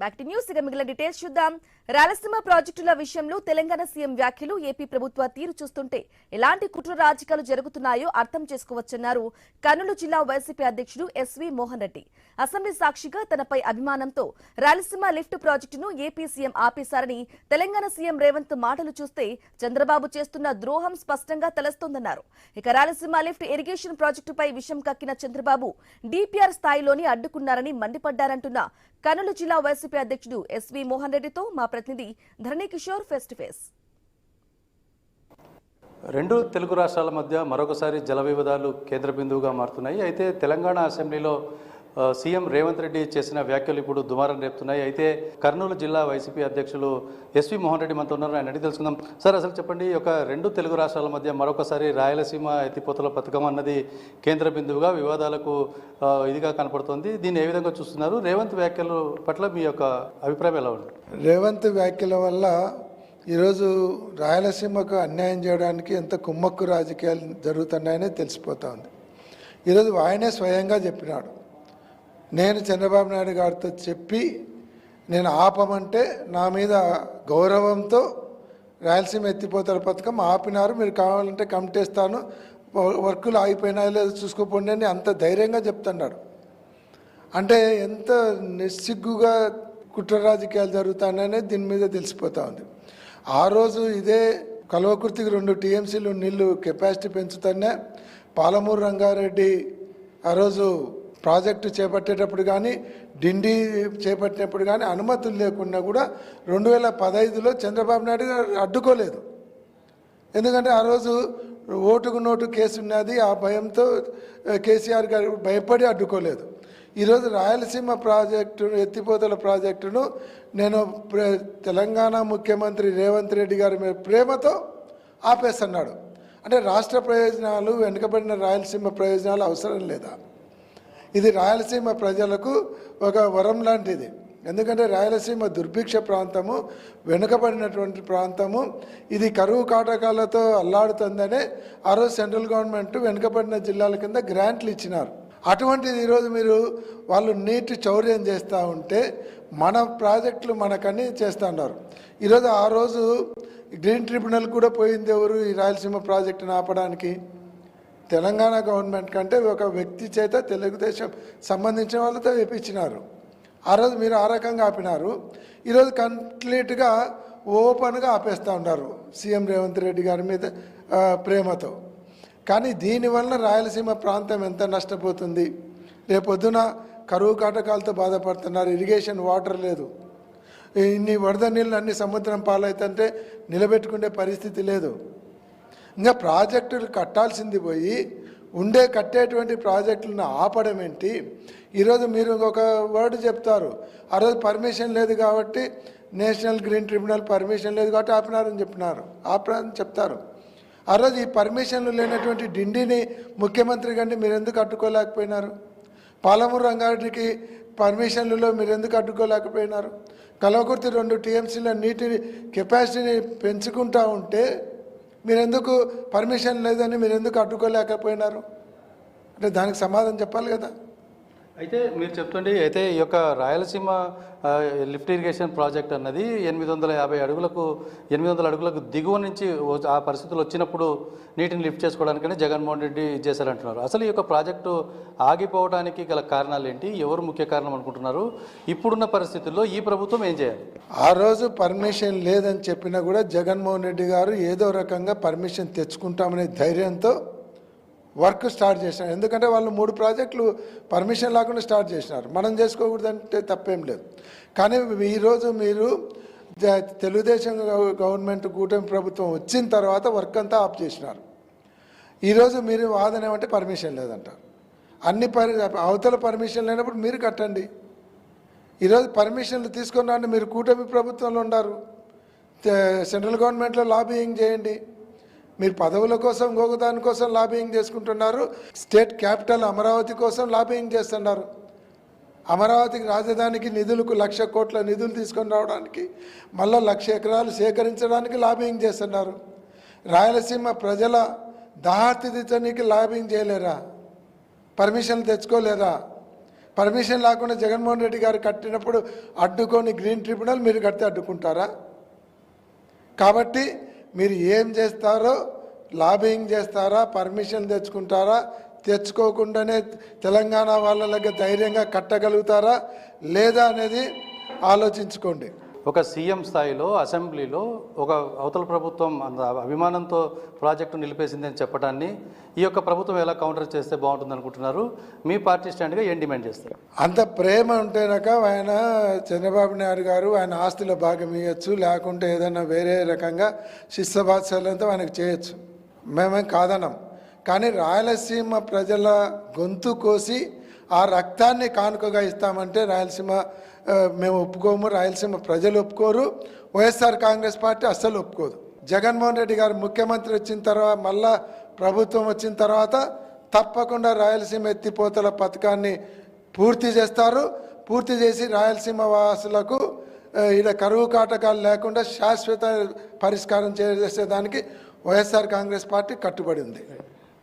Back to news. ఇక మిగిలిన details చూద్దాం. రాయలసీమ ప్రాజెక్టుల విషయంలో తెలంగాణ సీఎం వ్యాఖ్యలు, ఏపీ ప్రభుత్వ తీరు చూస్తుంటే ఎలాంటి కుట్ర రాజకీయాలు జరుగుతున్నాయో అర్థం చేసుకోవచ్చన్నారు కర్నూలు జిల్లా వైసీపీ అధ్యక్షుడు ఎస్వి మోహన్ రెడ్డి. అసెంబ్లీ సాక్షిగా తనపై అభిమానంతో రాయలసీమ లిఫ్ట్ ప్రాజెక్టును ఏపీ సీఎం ఆపేశారని, తెలంగాణ సీఎం రేవంత్ మాటలు చూస్తే చంద్రబాబు చేస్తున్న ద్రోహం స్పష్టంగా తెలుస్తోందన్నారు. ఇక రాయలసీమ లిఫ్ట్ ఇరిగేషన్ ప్రాజెక్టుపై విషం కక్కిన చంద్రబాబు డీపీఆర్ స్థాయిలోని అడ్డుకున్నారని మండిపడ్డారంటున్న కర్నూలు జిల్లా వైసీపీ అధ్యక్షుడు ఎస్వి మోహన్ రెడ్డితో మా ప్రతినిధి ధరణి కిషోర్ ఫేస్ టు ఫేస్. రెండు తెలుగు రాష్ట్రాల మధ్య మరొకసారి జల వివాదాలు కేంద్ర బిందువుగా మారుతున్నాయి. అయితే తెలంగాణ అసెంబ్లీలో సీఎం రేవంత్ రెడ్డి చేసిన వ్యాఖ్యలు ఇప్పుడు దుమారం రేపుతున్నాయి. అయితే కర్నూలు జిల్లా వైసీపీ అధ్యక్షులు ఎస్వి మోహన్ రెడ్డి మనతో ఉన్నారు. ఆయన అడిగి తెలుసుకుందాం. సార్, అసలు చెప్పండి, ఒక రెండు తెలుగు రాష్ట్రాల మధ్య మరొకసారి రాయలసీమ ఎత్తిపోతల పథకం అన్నది కేంద్ర బిందువుగా వివాదాలకు ఇదిగా కనపడుతోంది. దీన్ని ఏ విధంగా చూస్తున్నారు? రేవంత్ వ్యాఖ్యల పట్ల మీ యొక్క అభిప్రాయం ఎలా ఉంది? రేవంత్ వ్యాఖ్యల వల్ల ఈరోజు రాయలసీమకు అన్యాయం చేయడానికి ఎంత కుమ్మక్కు రాజకీయాలు జరుగుతున్నాయని తెలిసిపోతా ఉంది. ఈరోజు ఆయనే స్వయంగా చెప్పినాడు, నేను చంద్రబాబు నాయుడు గారితో చెప్పి నేను ఆపమంటే నా మీద గౌరవంతో రాయలసీమ ఎత్తిపోతల పథకం ఆపినారు, మీరు కావాలంటే కమిటేస్తాను, వర్కులు ఆగిపోయినాయో లేదో చూసుకోపోండి అని అంత ధైర్యంగా చెప్తున్నాడు. అంటే ఎంత నిస్సిగ్గుగా కుట్ర రాజకీయాలు జరుగుతాయనేది దీని మీద తెలిసిపోతూ ఉంది. ఆ రోజు ఇదే కల్వకుర్తికి 2 టీఎంసీలు నీళ్లు కెపాసిటీ పెంచుతానే పాలమూరు రంగారెడ్డి ఆ రోజు ప్రాజెక్టు చేపట్టేటప్పుడు కానీ డిండి చేపట్టినప్పుడు కానీ అనుమతులు లేకుండా కూడా 2015లో చంద్రబాబు నాయుడు గారు అడ్డుకోలేదు. ఎందుకంటే ఆ రోజు ఓటుకు నోటు కేసు ఉన్నది, ఆ భయంతో కేసీఆర్ గారు భయపడి అడ్డుకోలేదు. ఈరోజు రాయలసీమ ప్రాజెక్టు ఎత్తిపోతల ప్రాజెక్టును నేను తెలంగాణ ముఖ్యమంత్రి రేవంత్ రెడ్డి గారి మీద ప్రేమతో ఆపేస్తున్నాడు. అంటే రాష్ట్ర ప్రయోజనాలు, వెనుకబడిన రాయలసీమ ప్రయోజనాలు అవసరం లేదా? ఇది రాయలసీమ ప్రజలకు ఒక వరం లాంటిది. ఎందుకంటే రాయలసీమ దుర్భిక్ష ప్రాంతము, వెనుకబడినటువంటి ప్రాంతము, ఇది కరువు కాటకాలతో అల్లాడుతుందనే ఆ రోజు సెంట్రల్ గవర్నమెంట్ వెనుకబడిన జిల్లాల కింద గ్రాంట్లు ఇచ్చినారు. అటువంటిది ఈరోజు మీరు వాళ్ళు నీటి చౌర్యం చేస్తూ ఉంటే మన ప్రాజెక్టులు మనకని చేస్తున్నారు. ఈరోజు ఆ రోజు గ్రీన్ ట్రిబ్యునల్ కూడా పోయింది ఎవరు? ఈ రాయలసీమ ప్రాజెక్టును ఆపడానికి తెలంగాణ గవర్నమెంట్ కంటే ఒక వ్యక్తి చేత తెలుగుదేశం సంబంధించిన వాళ్ళతో వేపించినారు. ఆ రోజు మీరు ఆ రకంగా ఆపినారు. ఈరోజు కంప్లీట్గా ఓపెన్గా ఆపేస్తూ ఉన్నారు సీఎం రేవంత్ రెడ్డి గారి మీద ప్రేమతో. కానీ దీనివల్ల రాయలసీమ ప్రాంతం ఎంత నష్టపోతుంది? రేపొద్దున కరువు కాటకాలతో బాధపడుతున్నారు, ఇరిగేషన్ వాటర్ లేదు, ఇన్ని వరద నీళ్ళు అన్ని సముద్రం పాలవుతుంటే నిలబెట్టుకునే పరిస్థితి లేదు. ఇంకా ప్రాజెక్టులు కట్టాల్సింది పోయి కట్టేటువంటి ప్రాజెక్టులను ఆపడం ఏంటి? ఈరోజు మీరు ఒక వర్డ్ చెప్తారు, ఆ రోజు పర్మిషన్ లేదు కాబట్టి నేషనల్ గ్రీన్ ట్రిబ్యునల్ పర్మిషన్ లేదు కాబట్టి ఆపినారని ఆపినారని చెప్తారు. ఆ రోజు ఈ పర్మిషన్లు లేనటువంటి డిండిని ముఖ్యమంత్రి కంటే మీరు ఎందుకు అడ్డుకోలేకపోయినారు? పాలమూరు రంగారెడ్డికి పర్మిషన్లలో మీరు ఎందుకు అడ్డుకోలేకపోయినారు? కల్వకుర్తి 2 టీఎంసీల నీటి కెపాసిటీని పెంచుకుంటూ ఉంటే మీరెందుకు పర్మిషన్ లేదని మీరు ఎందుకు అడ్డుకోలేకపోయినారు? అంటే దానికి సమాధానం చెప్పాలి కదా. అయితే మీరు చెప్తుండే అయితే ఈ యొక్క రాయలసీమ లిఫ్ట్ ఇరిగేషన్ ప్రాజెక్ట్ అన్నది 850 అడుగులకు దిగువ నుంచి ఆ పరిస్థితులు వచ్చినప్పుడు నీటిని లిఫ్ట్ చేసుకోవడానికనే జగన్మోహన్ రెడ్డి చేశారంటున్నారు. అసలు ఈ యొక్క ప్రాజెక్టు ఆగిపోవడానికి గల కారణాలు ఏంటి? ఎవరు ముఖ్య కారణం అనుకుంటున్నారు? ఇప్పుడున్న పరిస్థితుల్లో ఈ ప్రభుత్వం ఏం చేయాలి? ఆ రోజు పర్మిషన్ లేదని చెప్పినా కూడా జగన్మోహన్ రెడ్డి గారు ఏదో రకంగా పర్మిషన్ తెచ్చుకుంటామనే ధైర్యంతో వర్క్ స్టార్ట్ చేసినారు. ఎందుకంటే వాళ్ళు 3 ప్రాజెక్టులు పర్మిషన్ లేకుండా స్టార్ట్ చేసినారు. మనం చేసుకోకూడదంటే తప్పేం లేదు. కానీ ఈరోజు మీరు తెలుగుదేశం గవర్నమెంట్ కూటమి ప్రభుత్వం వచ్చిన తర్వాత వర్క్ అంతా ఆఫ్ చేసినారు. ఈరోజు మీరు వాదన ఏమంటే పర్మిషన్ లేదంటారు. అవతల పర్మిషన్ లేనప్పుడు మీరు కట్టండి. ఈరోజు పర్మిషన్లు తీసుకున్నారంటే మీరు కూటమి ప్రభుత్వంలో ఉన్నారు, సెంట్రల్ గవర్నమెంట్లో లాబియింగ్ చేయండి. మీరు పదవుల కోసం ఇంకొక దానికోసం లాబియింగ్ చేసుకుంటున్నారు. స్టేట్ క్యాపిటల్ అమరావతి కోసం లాబియింగ్ చేస్తున్నారు. అమరావతికి రాజధానికి నిధులకు 1,00,000 కోట్ల నిధులు తీసుకొని రావడానికి, మళ్ళీ 1,00,000 ఎకరాలు సేకరించడానికి లాబియింగ్ చేస్తున్నారు. రాయలసీమ ప్రజల దాహార్తి తీర్చడానికి లాబియింగ్ చేయలేరా? పర్మిషన్లు తెచ్చుకోలేరా? పర్మిషన్ లేకుండా జగన్మోహన్ రెడ్డి గారు కట్టినప్పుడు అడ్డుకొని గ్రీన్ ట్రిబ్యునల్ మీరు కడితే అడ్డుకుంటారా? కాబట్టి మీరు ఏం చేస్తారో, లాబింగ్ చేస్తారా, పర్మిషన్ తెచ్చుకుంటారా, తెచ్చుకోకుండానే తెలంగాణ వాళ్ళకి ధైర్యంగా కట్టగలుగుతారా లేదా అనేది ఆలోచించుకోండి. ఒక సీఎం స్థాయిలో అసెంబ్లీలో ఒక అవతల ప్రభుత్వం అంత అభిమానంతో ప్రాజెక్టు నిలిపేసిందని చెప్పడాన్ని ఈ యొక్క ప్రభుత్వం ఎలా కౌంటర్ చేస్తే బాగుంటుంది అనుకుంటున్నారు? మీ పార్టీ స్టాండ్గా ఏం డిమాండ్ చేస్తారు? అంత ప్రేమ ఉంటేనాక ఆయన చంద్రబాబు నాయుడు గారు ఆయన ఆస్తిలో భాగం ఇవ్వచ్చు, లేకుంటే ఏదైనా వేరే రకంగా శిస్తబాత్సలంతో ఆయనకు చేయొచ్చు, మేమేం కాదనం. కానీ రాయలసీమ ప్రజల గొంతు కోసి ఆ రక్తాన్ని కానుకగా ఇస్తామంటే రాయలసీమ మేము ఒప్పుకోము, రాయలసీమ ప్రజలు ఒప్పుకోరు, వైఎస్ఆర్ కాంగ్రెస్ పార్టీ అస్సలు ఒప్పుకోదు. జగన్మోహన్ రెడ్డి గారు ముఖ్యమంత్రి వచ్చిన తర్వాత, మళ్ళా ప్రభుత్వం వచ్చిన తర్వాత తప్పకుండా రాయలసీమ ఎత్తిపోతల పథకాన్ని పూర్తి చేస్తారు. పూర్తి చేసి రాయలసీమ వాసులకు ఈడ కరువు కాటకాలు లేకుండా శాశ్వత పరిష్కారం చేసేదానికి వైఎస్ఆర్ కాంగ్రెస్ పార్టీ కట్టుబడి ఉంది.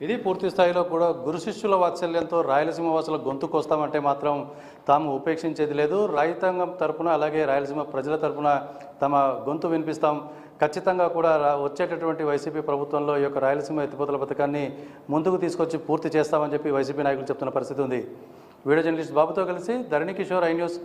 ఇది పూర్తి స్థాయిలో కూడా గురు శిష్యుల వాత్సల్యంతో రాయలసీమ వాసుల గొంతుకు వస్తామంటే మాత్రం తాము ఉపేక్షించేది లేదు. రైతాంగం తరపున అలాగే రాయలసీమ ప్రజల తరపున తమ గొంతు వినిపిస్తాం. ఖచ్చితంగా కూడా వచ్చేటటువంటి వైసీపీ ప్రభుత్వంలో ఈ యొక్క రాయలసీమ ఎత్తిపోతల పథకాన్ని ముందుకు తీసుకొచ్చి పూర్తి చేస్తామని చెప్పి వైసీపీ నాయకులు చెప్తున్న పరిస్థితి ఉంది. వీడియో జర్నలిస్ట్ బాబుతో కలిసి ధరణి కిషోర్, ఐ న్యూస్.